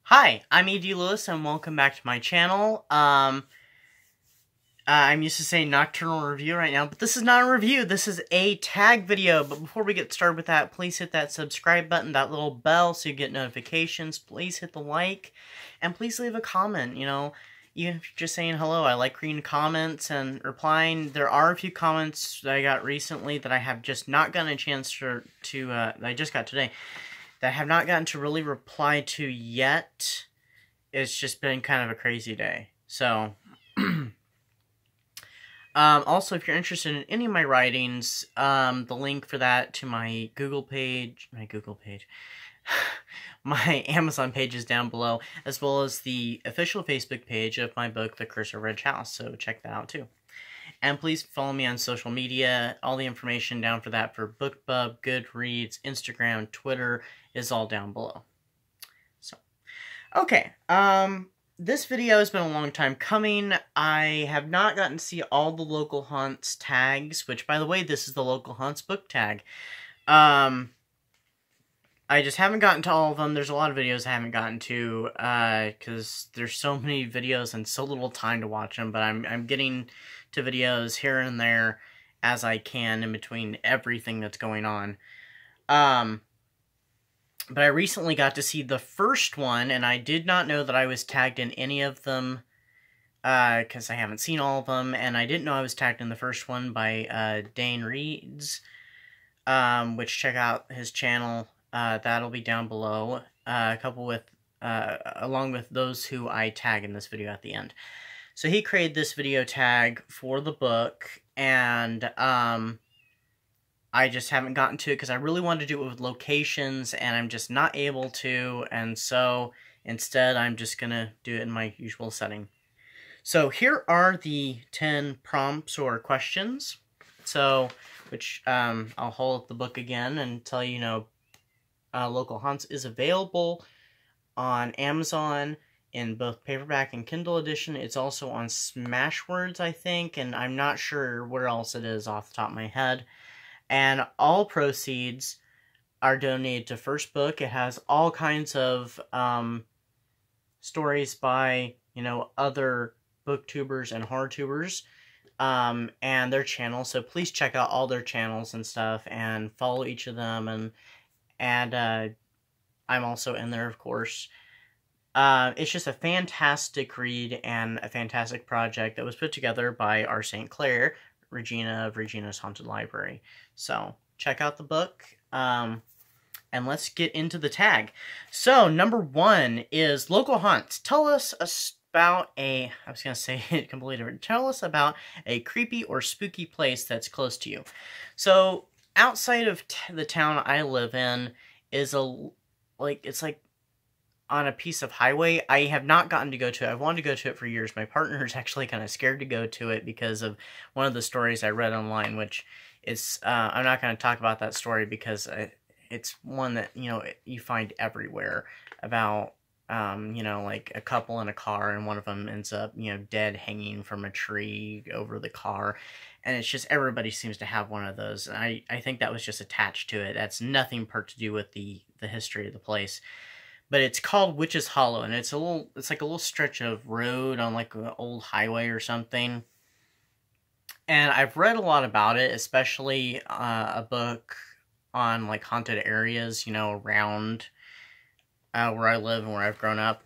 Hi, I'm E.D. Lewis, and welcome back to my channel. I'm used to saying nocturnal review right now, but this is not a review. This is a tag video. But before we get started with that, please hit that subscribe button, that little bell, so you get notifications. Please hit the like, and please leave a comment. Even if you're just saying hello, I like reading comments and replying. There are a few comments that I got recently that I have just not gotten a chance that I just got today, that I have not gotten to really reply to yet. It's just been kind of a crazy day. So, also, if you're interested in any of my writings, the link for that to my my Amazon page is down below, as well as the official Facebook page of my book, The Curse of Ridge House, so check that out too. And please follow me on social media. All the information down for that for BookTube, Goodreads, Instagram, Twitter is all down below. So, okay, this video has been a long time coming. I have not gotten to see all the local haunts tags, which, by the way, this is the local haunts book tag. I just haven't gotten to all of them. There's a lot of videos I haven't gotten to, because there's so many videos and so little time to watch them, but I'm getting to videos here and there as I can in between everything that's going on. But I recently got to see the first one, and I did not know that I was tagged in any of them, because I haven't seen all of them, and I didn't know I was tagged in the first one by Dane Reeds, which check out his channel. That'll be down below, along with those who I tag in this video at the end. So he created this video tag for the book, and I just haven't gotten to it because I really wanted to do it with locations, and I'm just not able to, and so instead I'm just gonna do it in my usual setting. So here are the 10 prompts or questions, which I'll hold up the book again and tell you, Local Haunts is available on Amazon in both paperback and Kindle edition. It's also on Smashwords, I think, and I'm not sure where else it is off the top of my head. And all proceeds are donated to First Book. It has all kinds of stories by, other booktubers and horror-tubers, and their channels. So please check out all their channels and stuff and follow each of them. And I'm also in there, of course. It's just a fantastic read and a fantastic project that was put together by our St. Clair, Regina of Regina's Haunted Library. So, check out the book, and let's get into the tag. So, number 1 is Local Haunts. Tell us about I was going to say it completely different. Tell us about a creepy or spooky place that's close to you. So, outside of the town I live in is it's like on a piece of highway. I have not gotten to go to it. I've wanted to go to it for years. My partner is actually kind of scared to go to it because of one of the stories I read online, which is, I'm not going to talk about that story because it's one that, you find everywhere about, like a couple in a car, and one of them ends up, dead hanging from a tree over the car. And it's just, everybody seems to have one of those. And I think that was just attached to it. That's nothing to do with the history of the place. But it's called Witch's Hollow, and it's like a little stretch of road on like an old highway or something. And I've read a lot about it, especially a book on like haunted areas, around where I live and where I've grown up.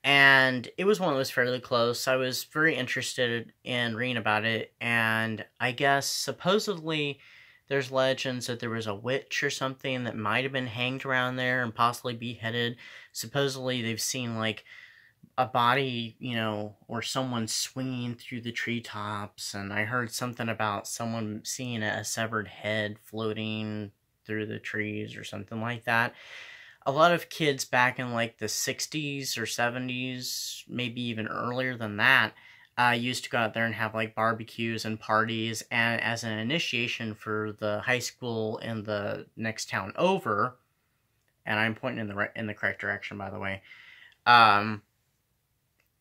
And it was one that was fairly close. I was very interested in reading about it, and I guess supposedly there's legends that there was a witch or something that might have been hanged around there and possibly beheaded. Supposedly they've seen like a body, or someone swinging through the treetops, and I heard something about someone seeing a severed head floating through the trees or something like that. A lot of kids back in like the 60s or 70s, maybe even earlier than that, used to go out there and have like barbecues and parties, and as an initiation for the high school in the next town over, and I'm pointing in the correct direction, by the way,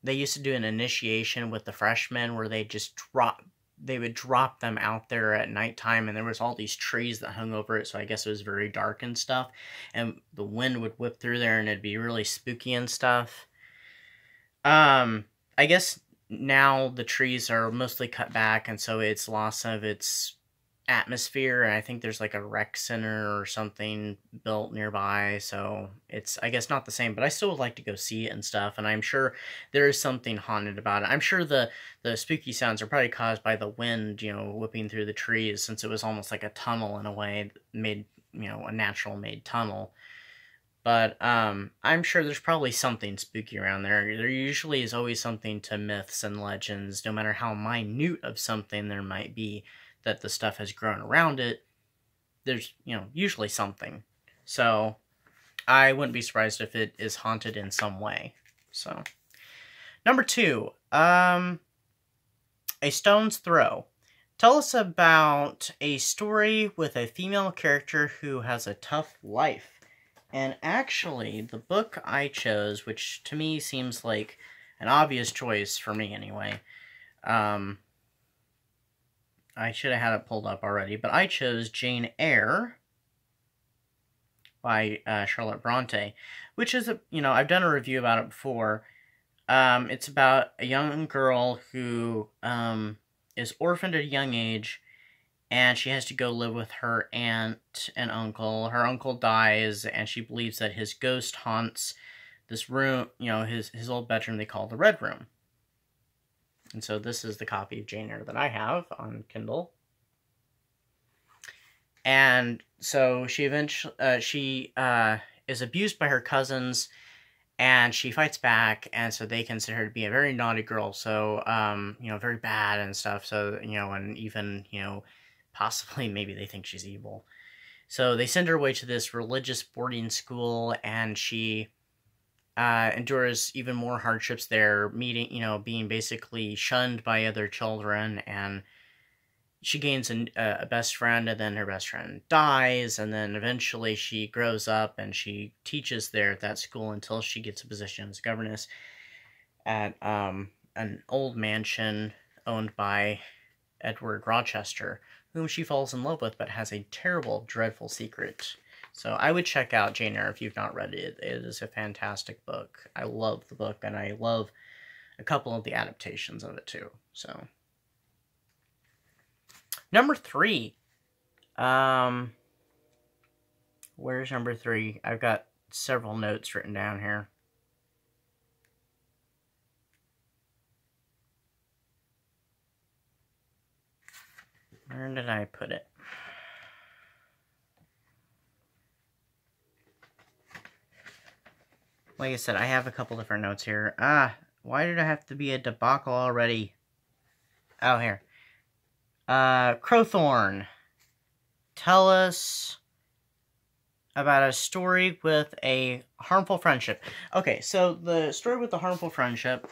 they used to do an initiation with the freshmen where they just they would drop them out there at nighttime, and there was all these trees that hung over it, so I guess it was very dark and stuff, and the wind would whip through there, and it'd be really spooky and stuff. I guess now the trees are mostly cut back, and so it's lost some of its atmosphere, and I think there's like a rec center or something built nearby, so it's, I guess, not the same, but I still would like to go see it and stuff, and I'm sure there is something haunted about it. I'm sure the spooky sounds are probably caused by the wind, you know, whipping through the trees, since it was almost like a tunnel in a way, made, you know, a natural made tunnel. But I'm sure there's probably something spooky around there. There usually is always something to myths and legends, no matter how minute of something there might be that the stuff has grown around it. There's, you know, usually something. So I wouldn't be surprised if it is haunted in some way. So, number 2, A Stone's Throw. Tell us about a story with a female character who has a tough life. And actually, the book I chose, which to me seems like an obvious choice for me anyway, I should have had it pulled up already, but I chose Jane Eyre by Charlotte Bronte, which is, you know, I've done a review about it before. It's about a young girl who is orphaned at a young age, and she has to go live with her aunt and uncle. Her uncle dies, and she believes that his ghost haunts this room, you know, his old bedroom they call the Red Room. And so this is the copy of Jane Eyre that I have on Kindle. And so she eventually, is abused by her cousins, and she fights back, and so they consider her to be a very naughty girl, so, you know, very bad and stuff, so, you know, and even, you know, possibly maybe they think she's evil. So they send her away to this religious boarding school, and she endures even more hardships there, being basically shunned by other children, and she gains a best friend, and then her best friend dies, and then eventually she grows up, and she teaches there at that school until she gets a position as governess at an old mansion owned by Edward Rochester, whom she falls in love with, but has a terrible, dreadful secret. So I would check out Jane Eyre if you've not read it. It is a fantastic book. I love the book, and I love a couple of the adaptations of it too. So, number 3. Where's number 3? I've got several notes written down here. Where did I put it? Like I said, I have a couple different notes here. Why did I have to be a debacle already? Oh, here. Crowthorne. Tell us about a story with a harmful friendship. Okay, so the story with the harmful friendship...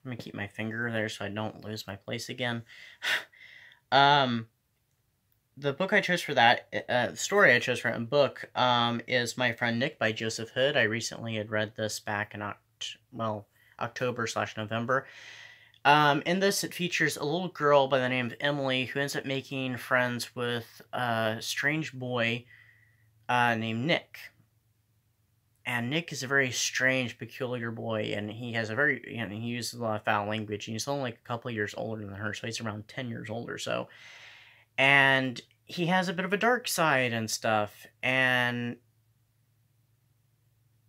Let me keep my finger there so I don't lose my place again. The book I chose for that, the story I chose for it in book, is My Friend Nick by Joseph Hood. I recently had read this back in October/November. In this, it features a little girl by the name of Emily who ends up making friends with a strange boy named Nick. And Nick is a very strange, peculiar boy, and he has a very, he uses a lot of foul language, and he's only like a couple of years older than her, so he's around 10 years old or so. And he has a bit of a dark side and stuff, and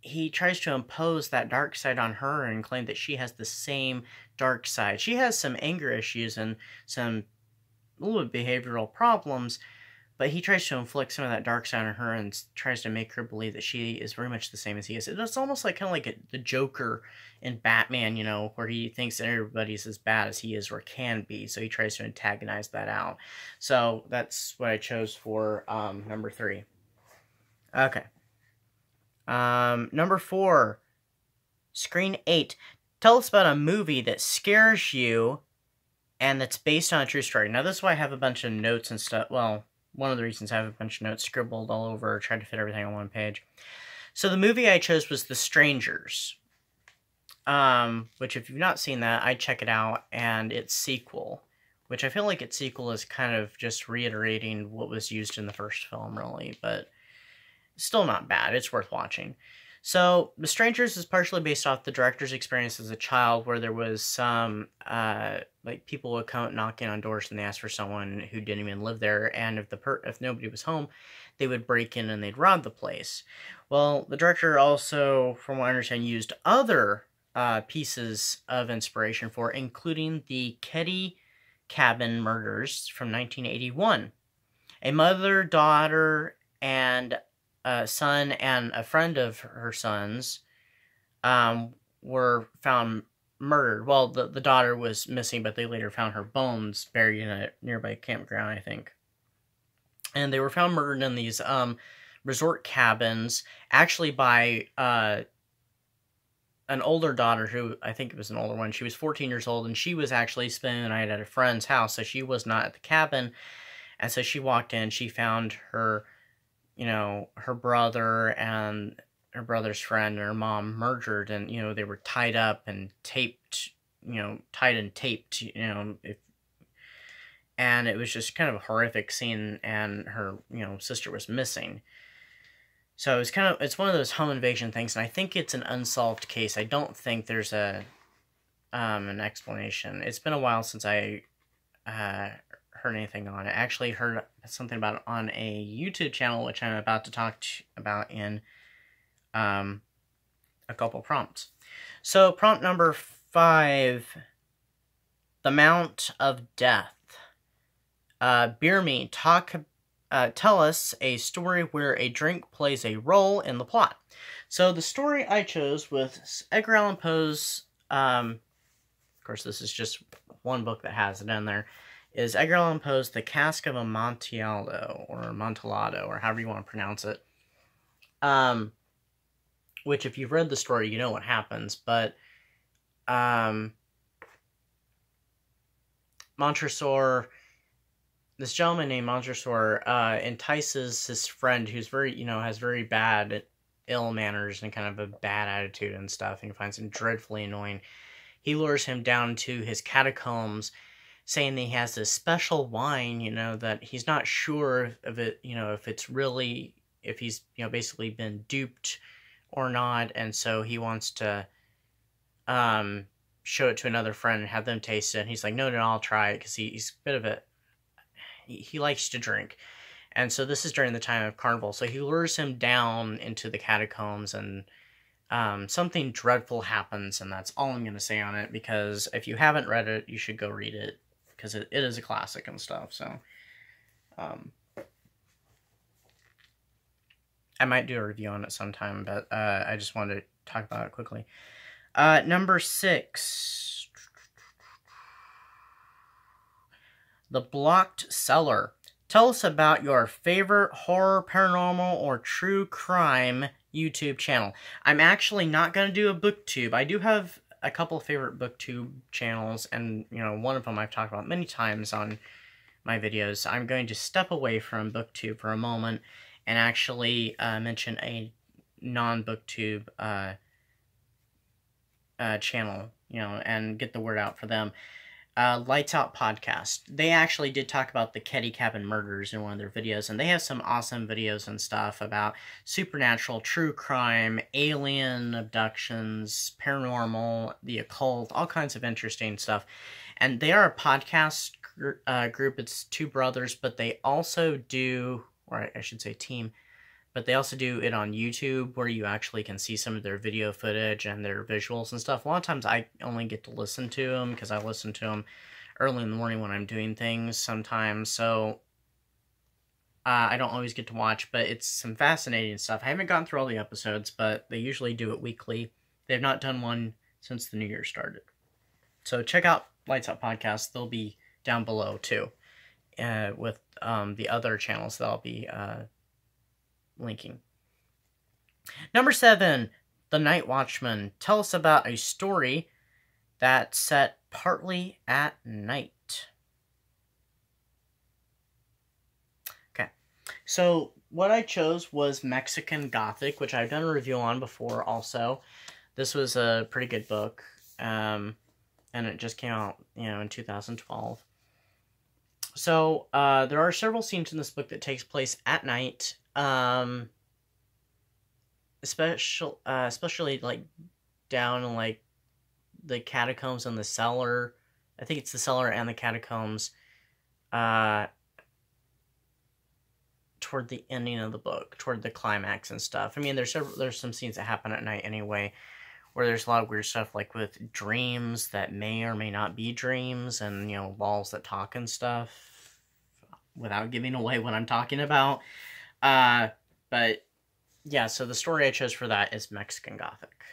he tries to impose that dark side on her and claim that she has the same dark side. She has some anger issues and some little behavioral problems, but he tries to inflict some of that dark side on her and tries to make her believe that she is very much the same as he is. It's almost like kind of like the Joker in Batman, you know, where he thinks that everybody's as bad as he is or can be, so he tries to antagonize that out. So that's what I chose for number 3. Okay. Number 4, Screen 8. Tell us about a movie that scares you and that's based on a true story. Now, this is why I have a bunch of notes and stuff. Well, one of the reasons I have a bunch of notes scribbled all over, tried to fit everything on one page. So the movie I chose was The Strangers, which if you've not seen that, I'd check it out, and its sequel, which I feel like its sequel is kind of just reiterating what was used in the first film, really, but still not bad. It's worth watching. So, The Strangers is partially based off the director's experience as a child, where there was some, like, people would come knocking on doors and they asked for someone who didn't even live there, and if nobody was home, they would break in and they'd rob the place. Well, the director also, from what I understand, used other pieces of inspiration for, including the Ketty Cabin murders from 1981. A mother, daughter, and son and a friend of her son's were found murdered. Well, the daughter was missing, but they later found her bones buried in a nearby campground, I think. And they were found murdered in these resort cabins, actually by an older daughter who, I think it was an older one. She was 14 years old, and she was actually spending the night at a friend's house, so she was not at the cabin. And so she walked in, she found her, her brother and her brother's friend and her mom murdered, and, they were tied up and taped, tied and taped, and it was just kind of a horrific scene, and her, sister was missing. So it's one of those home invasion things, and I think it's an unsolved case. I don't think there's an explanation. It's been a while since I heard anything on it. I actually heard something about it on a YouTube channel, which I'm about to talk about in a couple prompts. So, prompt number 5, The Mount of Death. Beer Me, tell us a story where a drink plays a role in the plot. So, the story I chose was Edgar Allan Poe's, of course this is just one book that has it in there, is Edgar Allan Poe's The Cask of Amontillado, or however you want to pronounce it. Which, if you've read the story, you know what happens, but Montresor, this gentleman named Montresor, entices his friend who's very, has very bad, ill manners and kind of a bad attitude and stuff, and he finds him dreadfully annoying. He lures him down to his catacombs, saying that he has this special wine, that he's not sure of it, if it's really, if he's, basically been duped or not, and so he wants to show it to another friend and have them taste it, and he's like, no, I'll try it, because he's a bit of a, he likes to drink, and so this is during the time of Carnival, so he lures him down into the catacombs, and something dreadful happens, and that's all I'm going to say on it, because if you haven't read it, you should go read it, because it is a classic and stuff, so I might do a review on it sometime, but I just wanted to talk about it quickly. Number 6, The Blocked Cellar. Tell us about your favorite horror, paranormal, or true crime YouTube channel. I'm actually not going to do a BookTube. I do have a couple of favorite BookTube channels, and, one of them I've talked about many times on my videos. I'm going to step away from BookTube for a moment and actually mention a non-BookTube channel, and get the word out for them. Lights Out Podcast. They actually did talk about the Ketty Cabin murders in one of their videos, and they have some awesome videos and stuff about supernatural, true crime, alien abductions, paranormal, the occult, all kinds of interesting stuff. And they are a podcast group. It's 2 brothers, but they also do, or I should say team, but they also do it on YouTube, where you actually can see some of their video footage and their visuals and stuff. A lot of times I only get to listen to them, because I listen to them early in the morning when I'm doing things sometimes, so I don't always get to watch, but it's some fascinating stuff. I haven't gone through all the episodes, but they usually do it weekly. They've not done one since the new year started. So check out Lights Out Podcast. They'll be down below, too, with the other channels that I'll be linking. Number 7, The Night Watchman. Tell us about a story that's set partly at night. Okay, so what I chose was Mexican Gothic, which I've done a review on before also. This was a pretty good book, and it just came out, in 2012. So, there are several scenes in this book that takes place at night. Especially, like, down in, like, the catacombs and the cellar. I think it's the cellar and the catacombs. Toward the ending of the book, toward the climax and stuff. I mean, there's some scenes that happen at night anyway, where there's a lot of weird stuff, like with dreams that may or may not be dreams, and, you know, walls that talk and stuff, without giving away what I'm talking about. But, yeah, so the story I chose for that is Mexican Gothic.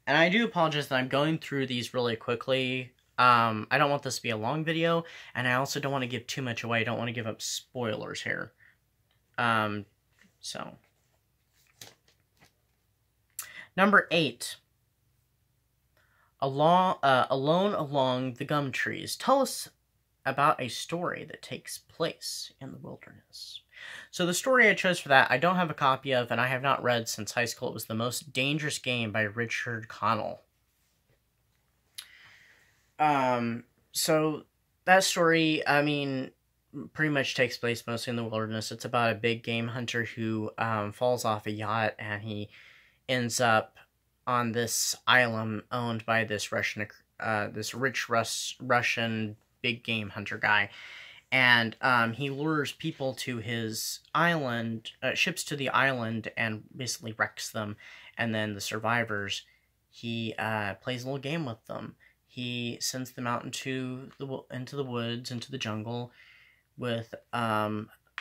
And I do apologize that I'm going through these really quickly. I don't want this to be a long video, and I also don't want to give too much away. I don't want to give up spoilers here. So. Number 8. Alone Along the Gum Trees. Tell us about a story that takes place in the wilderness. So the story I chose for that, I don't have a copy of, and I have not read since high school. It was The Most Dangerous Game by Richard Connell. So that story, I mean, pretty much takes place mostly in the wilderness. It's about a big game hunter who falls off a yacht, and he ends up on this island owned by this rich Russian big game hunter guy. And he lures people to his island, ships to the island, and basically wrecks them. And then the survivors, he plays a little game with them. He sends them out into the woods, into the jungle, with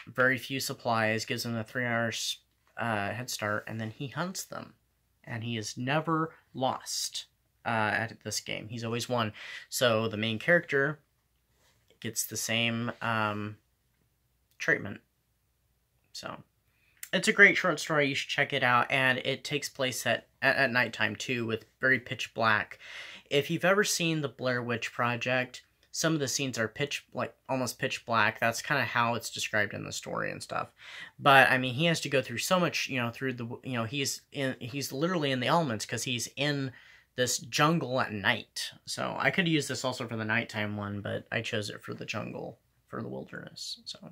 very few supplies, gives them a 3-hour head start, and then he hunts them. And he is never lost at this game. He's always won. So the main character gets the same treatment. So it's a great short story. You should check it out. And it takes place at nighttime too, with very pitch black. If you've ever seen the Blair Witch Project, some of the scenes are almost pitch black. That's kind of how it's described in the story and stuff. But I mean, he has to go through so much, you know, he's literally in the elements, because he's in this jungle at night. So I could use this also for the nighttime one, but I chose it for the jungle, for the wilderness. So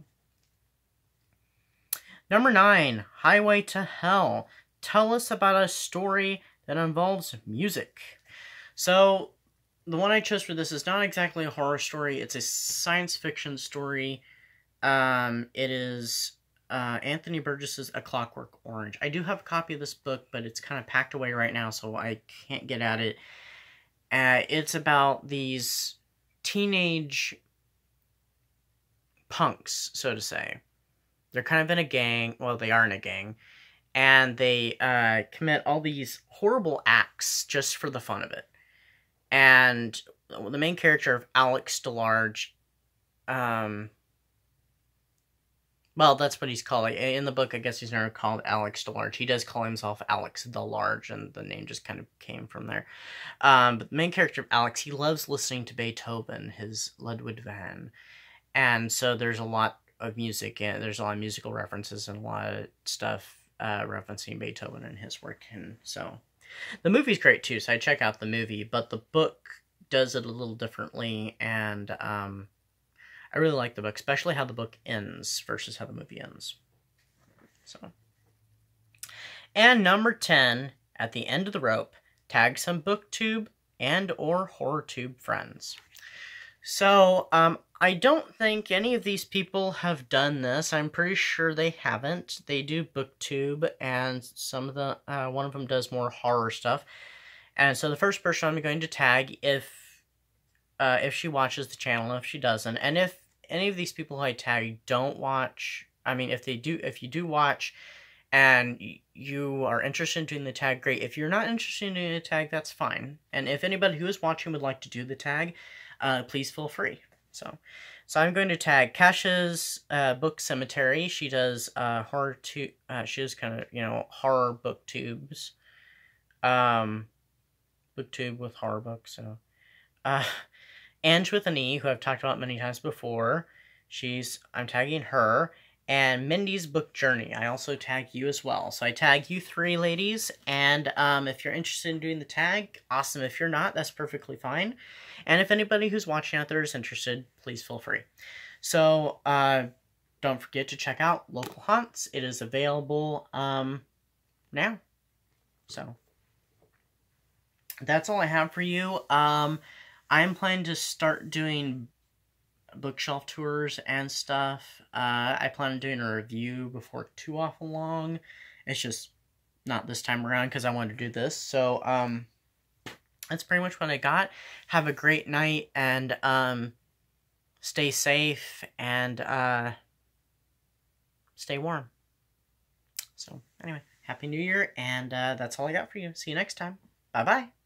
number 9, Highway to Hell. Tell us about a story that involves music. So the one I chose for this is not exactly a horror story. It's a science fiction story. It is Anthony Burgess's A Clockwork Orange. I do have a copy of this book, but it's kind of packed away right now, so I can't get at it. It's about these teenage punks, so to say. They're kind of in a gang. Well, they are in a gang. And they commit all these horrible acts just for the fun of it. And the main character of Alex DeLarge, well, that's what he's called. In the book, I guess he's never called Alex DeLarge. He does call himself Alex DeLarge, and the name just kind of came from there. But the main character of Alex, he loves listening to Beethoven, his Ludwig van. And so there's a lot of music, and there's a lot of musical references and a lot of stuff referencing Beethoven and his work. And so the movie's great too, so I check out the movie, but the book does it a little differently, and I really like the book, especially how the book ends versus how the movie ends. So, and number 10, at the end of the rope, tag some BookTube and or HorrorTube friends. So, I don't think any of these people have done this. I'm pretty sure they haven't. They do BookTube, and some of the one of them does more horror stuff. And so the first person I'm going to tag, if she watches the channel, if she doesn't, and if any of these people I tag don't watch, I mean, if you do watch, and you are interested in doing the tag, great. If you're not interested in doing the tag, that's fine. And if anybody who is watching would like to do the tag, please feel free. So I'm going to tag Kasha's Book Cemetery. She does she does kind of, you know, horror booktubes. BookTube with horror books. So Ange with an E, who I've talked about many times before. I'm tagging her. And Mindy's Book Journey. I also tag you as well. So I tag you 3 ladies. And if you're interested in doing the tag, awesome. If you're not, that's perfectly fine. And if anybody who's watching out there is interested, please feel free. So, don't forget to check out Local Haunts. It is available, now. So, that's all I have for you. I'm planning to start doing bookshelf tours and stuff. I plan on doing a review before too awful long. It's just not this time around because I wanted to do this. So, that's pretty much what I got. Have a great night, and, stay safe, and, stay warm. So, anyway, Happy New Year, and, that's all I got for you. See you next time. Bye-bye.